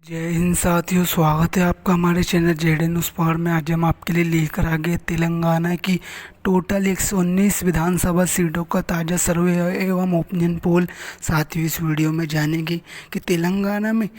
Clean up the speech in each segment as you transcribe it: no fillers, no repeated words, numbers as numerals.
जय हिंद साथियों, स्वागत है आपका हमारे चैनल जेडे न्यूज़ पावर में। आज हम आपके लिए लेकर आ गए तेलंगाना की टोटल 119 विधानसभा सीटों का ताज़ा सर्वे एवं ओपिनियन पोल। साथियों, इस वीडियो में जानेंगे कि तेलंगाना में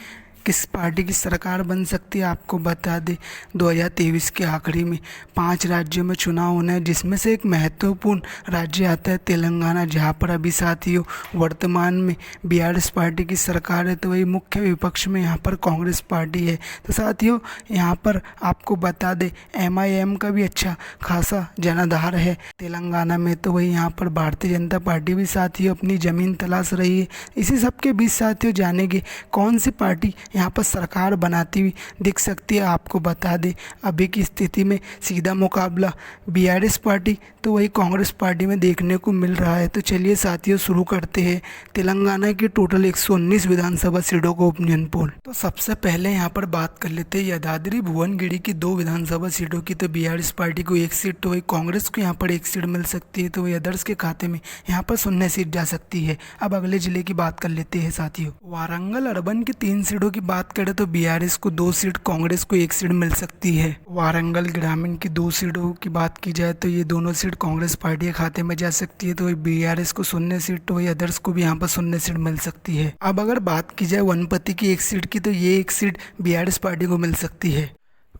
किस पार्टी की सरकार बन सकती है। आपको बता दें 2023 के आखिरी में 5 राज्यों में चुनाव होना है, जिसमें से एक महत्वपूर्ण राज्य आता है तेलंगाना, जहां पर अभी साथियों वर्तमान में बीआरएस पार्टी की सरकार है। तो वही मुख्य विपक्ष में यहां पर कांग्रेस पार्टी है। तो साथियों यहां पर आपको बता दें एमआईएम का भी अच्छा खासा जनाधार है तेलंगाना में। तो वही यहाँ पर भारतीय जनता पार्टी भी साथियों अपनी ज़मीन तलाश रही है। इसी सब के बीच साथियों जानेंगे कौन सी पार्टी यहाँ पर सरकार बनाती हुई दिख सकती है। आपको बता दें अभी की स्थिति में सीधा मुकाबला बीआरएस पार्टी तो वही कांग्रेस पार्टी में देखने को मिल रहा है। तो चलिए साथियों शुरू करते हैं तेलंगाना की टोटल 119 विधानसभा सीटों को ओपिनियन पोल। तो सबसे पहले यहाँ पर बात कर लेते हैं यादाद्री भुवनगिरी की 2 विधानसभा सीटों की। तो बीआरएस पार्टी को 1 सीट, तो वही कांग्रेस को यहाँ पर 1 सीट मिल सकती है। तो वही अदर्स के खाते में यहाँ पर 0 सीट जा सकती है। अब अगले जिले की बात कर लेते हैं साथियों। वारंगल अर्बन की 3 सीटों की बात करें तो बीआरएस को 2 सीट, कांग्रेस को 1 सीट मिल सकती है। वारंगल ग्रामीण की 2 सीटों की बात की जाए तो ये दोनों सीट कांग्रेस पार्टी के खाते में जा सकती है। तो वही बीआरएस को 0 सीट, तो वही अदर्स को भी यहाँ पर 0 सीट मिल सकती है। अब अगर बात की जाए वनपति की 1 सीट की, तो ये 1 सीट बीआरएस पार्टी को मिल सकती है।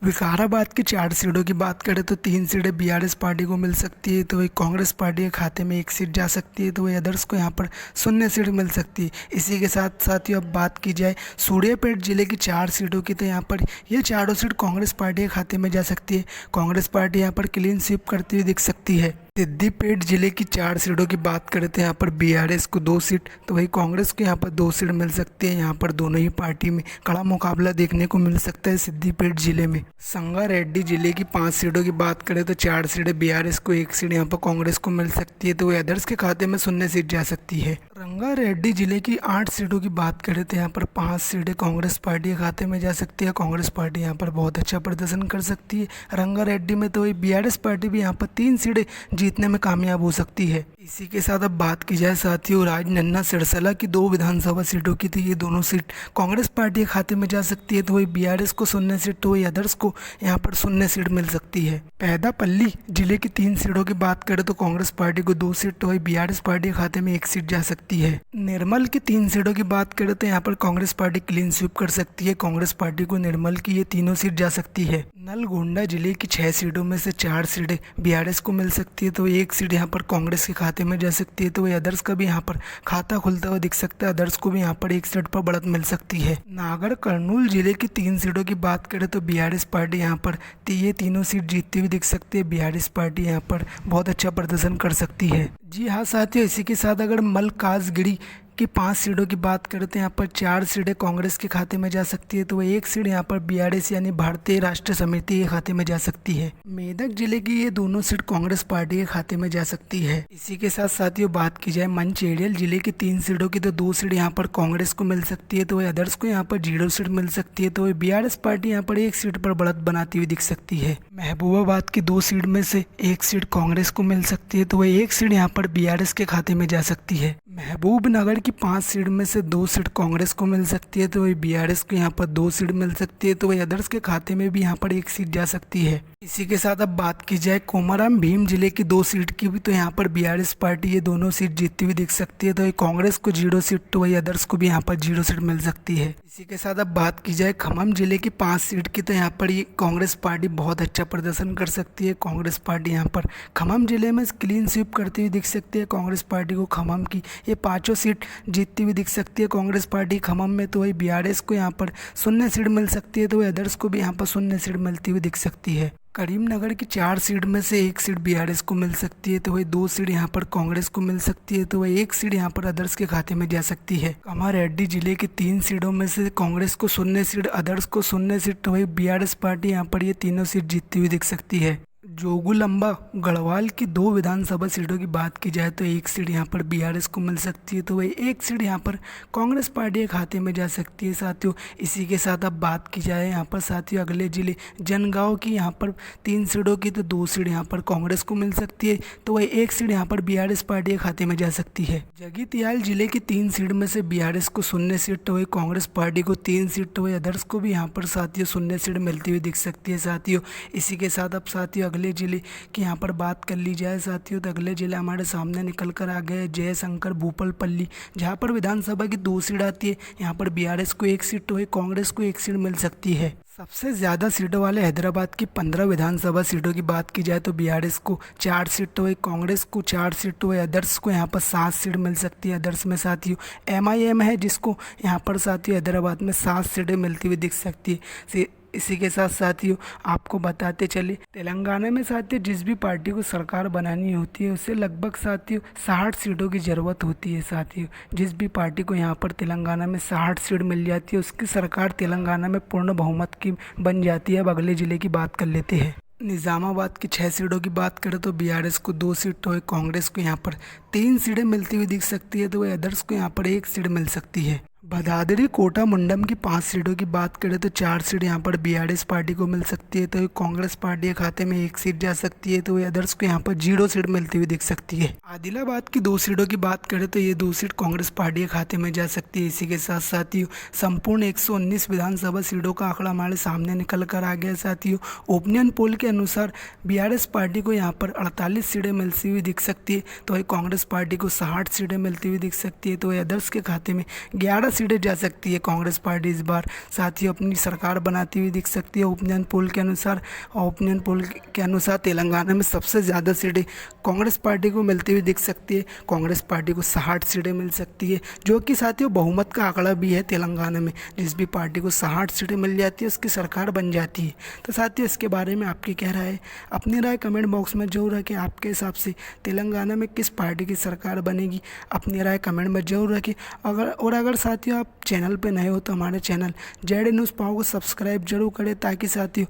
विकाराबाद की 4 सीटों की बात करें तो 3 सीटें बीआरएस पार्टी को मिल सकती है। तो वही कांग्रेस पार्टी के खाते में 1 सीट जा सकती है। तो वही अदर्स को यहाँ पर 0 सीट मिल सकती है। इसी के साथ साथ ही अब बात की जाए सूर्यापेट जिले की 4 सीटों की, तो यहाँ पर ये चारों सीट कांग्रेस पार्टी के खाते में जा सकती है। कांग्रेस पार्टी यहाँ पर क्लीन स्वीप करती हुई दिख सकती है। सिद्दीपेट जिले की 4 सीटों की बात करें तो यहाँ पर बीआरएस को 2 सीट, तो वही कांग्रेस को यहाँ पर 2 सीट मिल सकती है। यहाँ पर दोनों ही पार्टी में कड़ा मुकाबला देखने को मिल सकता है सिद्दीपेट जिले में। संगारेड्डी जिले की 5 सीटों की बात करें तो 4 सीटें बीआरएस को, 1 सीट यहाँ पर कांग्रेस को मिल सकती है। तो वही अदर्स के खाते में 0 सीट जा सकती है। रंगारेड्डी जिले की 8 सीटों की बात करें तो यहाँ पर 5 सीटें कांग्रेस पार्टी के खाते में जा सकती है। कांग्रेस पार्टी यहाँ पर बहुत अच्छा प्रदर्शन कर सकती है रंगारेड्डी में। तो वही बीआरएस पार्टी भी यहाँ पर 3 सीटें जीतने में कामयाब हो सकती है। इसी के साथ अब बात की जाए साथियों राजनन्ना सिरसला की 2 विधानसभा सीटों की, थी ये दोनों सीट कांग्रेस पार्टी के खाते में जा सकती है। तो वही बीआरएस को 0 सीट, तो वही अदर्स को यहाँ पर 0 सीट मिल सकती है। पैदापल्ली जिले की 3 सीटों की बात करें तो कांग्रेस पार्टी को 2 सीट, तो वही बीआरएस पार्टी के खाते में 1 सीट जा सकती है। निर्मल की 3 सीटों की बात करें तो यहाँ पर कांग्रेस पार्टी क्लीन स्वीप कर सकती है। कांग्रेस पार्टी को निर्मल की ये तीनों सीट जा सकती है। नलगोंडा जिले की 6 सीटों में से 4 सीटें बीआरएस को मिल सकती है। तो 1 सीट यहाँ पर कांग्रेस के खाते में जा सकती है। तो वही अदर्स का भी यहाँ पर खाता खुलता हुआ दिख सकता है। अदर्स को भी यहाँ पर 1 सीट पर बढ़त मिल सकती है। नागर कर्नूल जिले की 3 सीटों की बात करें तो बीआरएस पार्टी यहाँ पर ये तीनों सीट जीतती हुई दिख सकती है। बीआरएस पार्टी यहाँ पर बहुत अच्छा प्रदर्शन कर सकती है। जी हाँ साथियों, इसी के साथ अगर मल्काजगिरी की 5 सीटों की बात करते हैं, यहाँ पर 4 सीटें कांग्रेस के खाते में जा सकती है। तो वह 1 सीट यहाँ पर बीआरएस यानी भारतीय राष्ट्रीय समिति के खाते में जा सकती है। मेदक जिले की ये दोनों सीट कांग्रेस पार्टी के खाते में जा सकती है। इसी के साथ साथियों बात की जाए मंचेरियल जिले की 3 सीटों की, तो 2 सीट यहाँ पर कांग्रेस को मिल सकती है। तो वह अदर्स को यहाँ पर 0 सीट मिल सकती है। तो वह बीआरएस पार्टी यहाँ पर 1 सीट पर बढ़त बनाती हुई दिख सकती है। महबूबाबाद की 2 सीट में से 1 सीट कांग्रेस को मिल सकती है। तो वह 1 सीट यहाँ पर बीआरएस के खाते में जा सकती है। महबूबनगर की 5 सीट में से 2 सीट कांग्रेस को मिल सकती है। तो वही बीआरएस को यहाँ पर 2 सीट मिल सकती है। तो वही अदर्स के खाते में भी यहाँ पर 1 सीट जा सकती है। इसी के साथ अब बात की जाए कोमाराम भीम जिले की 2 सीट की भी, तो यहाँ पर बीआरएस पार्टी ये दोनों सीट जीतती हुई दिख सकती है। तो वही कांग्रेस को 0 सीट, तो वही अदर्स को भी यहाँ पर 0 सीट मिल सकती है। इसी के साथ अब बात की जाए खम्मम जिले की 5 सीट की, तो यहाँ पर ये कांग्रेस पार्टी बहुत अच्छा प्रदर्शन कर सकती है। कांग्रेस पार्टी यहाँ पर खम्मम जिले में क्लीन स्वीप करती हुई दिख सकती है। कांग्रेस पार्टी को खम्मम की ये 5 सीट जीतती हुई दिख सकती है कांग्रेस पार्टी खम्मम में। तो वही बीआरएस को यहाँ पर 0 सीट मिल सकती है। तो वही अदर्स को भी यहाँ पर 0 सीट मिलती हुई दिख सकती है। करीमनगर की 4 सीट में से 1 सीट बीआरएस को मिल सकती है। तो वही 2 सीट यहाँ पर कांग्रेस को मिल सकती है। तो वही 1 सीट यहाँ पर अदर्स के खाते में जा सकती है। कामारेड्डी जिले की 3 सीटों में से कांग्रेस को 0 सीट, अदर्स को 0 सीट, तो वही बीआरएस पार्टी यहाँ पर ये तीनों सीट जीतती हुई दिख सकती है। जोगुलंबा गढ़वाल की 2 विधानसभा सीटों की बात की जाए तो एक सीट यहाँ पर बीआरएस को मिल सकती है, तो वही एक सीट यहाँ पर कांग्रेस पार्टी के खाते में जा सकती है साथियों। इसी के साथ अब बात की जाए यहाँ पर साथियों अगले जिले जनगांव की, यहाँ पर 3 सीटों की, तो 2 सीट यहाँ पर कांग्रेस को मिल सकती है, तो वही एक सीट यहाँ पर बीआरएस पार्टी के खाते में जा सकती है। जगीतियाल जिले की 3 सीट में से बीआरएस को 0 सीट, तो वही कांग्रेस पार्टी को 3 सीट, तो वही अदर्स को भी यहाँ पर साथियों 0 सीट मिलती हुई दिख सकती है साथियों। इसी के साथ अब साथियों अगले जिले की यहाँ पर बात कर ली जाए साथियों, तो अगले जिले हमारे सामने निकल कर आ गए जयशंकर भूपालपल्ली, जहाँ पर विधानसभा की 2 सीट आती है। यहाँ पर बीआरएस को 1 सीट, तो वही कांग्रेस को 1 सीट मिल सकती है। सबसे ज़्यादा सीटों वाले हैदराबाद की 15 विधानसभा सीटों की बात की जाए तो बीआरएस को 4 सीट, तो वही कांग्रेस को 4 सीट, तो वही अदर्स को यहाँ पर 7 सीट मिल सकती है। अदर्स में साथियों एमआईएम है, जिसको यहाँ पर साथियों हैदराबाद में 7 सीटें मिलती हुई दिख सकती है। इसी के साथ साथियों आपको बताते चले, तेलंगाना में साथियों जिस भी पार्टी को सरकार बनानी होती है उसे लगभग साथियों 60 सीटों की ज़रूरत होती है साथियों। जिस भी पार्टी को यहाँ पर तेलंगाना में 60 सीट मिल जाती है उसकी सरकार तेलंगाना में पूर्ण बहुमत की बन जाती है। अब अगले ज़िले की बात कर लेते हैं। निज़ामाबाद की 6 सीटों की बात करें तो बीआरएस को 2 सीट, तो वही कांग्रेस को यहाँ पर 3 सीटें मिलती हुई दिख सकती है, तो वही अदर्स को यहाँ पर 1 सीट मिल सकती है। भदादरी कोटा मुंडम की 5 सीटों की बात करें तो 4 सीट यहाँ पर बीआरएस पार्टी को मिल सकती है, तो कांग्रेस पार्टी के खाते में 1 सीट जा सकती है, तो वही अदर्स को यहाँ पर 0 सीट मिलती हुई दिख सकती है। आदिलाबाद की 2 सीटों की बात करें तो ये 2 सीट कांग्रेस पार्टी के खाते में जा सकती है। इसी के साथ साथियों संपूर्ण 119 विधानसभा सीटों का आंकड़ा हमारे सामने निकल कर आ गया साथियों। ओपिनियन पोल के अनुसार बीआरएस पार्टी को यहाँ पर 48 सीटें मिलती हुई दिख सकती है, तो वही कांग्रेस पार्टी को 60 सीटें मिलती हुई दिख सकती है, तो वही अदर्स के खाते में 11 सीटें जा सकती है। कांग्रेस पार्टी इस बार साथियों अपनी सरकार बनाती हुई दिख सकती है ओपिनियन पोल के अनुसार। ओपिनियन पोल के अनुसार तेलंगाना में सबसे ज़्यादा सीटें कांग्रेस पार्टी को मिलती हुई दिख सकती है। कांग्रेस पार्टी को 60 सीटें मिल सकती है, जो कि साथियों बहुमत का आंकड़ा भी है तेलंगाना में। जिस भी पार्टी को 60 सीटें मिल जाती है उसकी सरकार बन जाती है। तो साथियों इसके बारे में आपकी क्या राय है? अपनी राय कमेंट बॉक्स में जरूर रखें। आपके हिसाब से तेलंगाना में किस पार्टी की सरकार बनेगी, अपनी राय कमेंट में जरूर रखें। अगर साथियों आप चैनल पे नए हो तो हमारे चैनल जेड न्यूज़ पावर को सब्सक्राइब जरूर करें, ताकि साथियों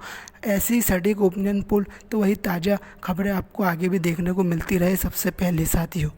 ऐसी सटीक ओपिनियन पोल तो वही ताज़ा खबरें आपको आगे भी देखने को मिलती रहे सबसे पहले साथियों।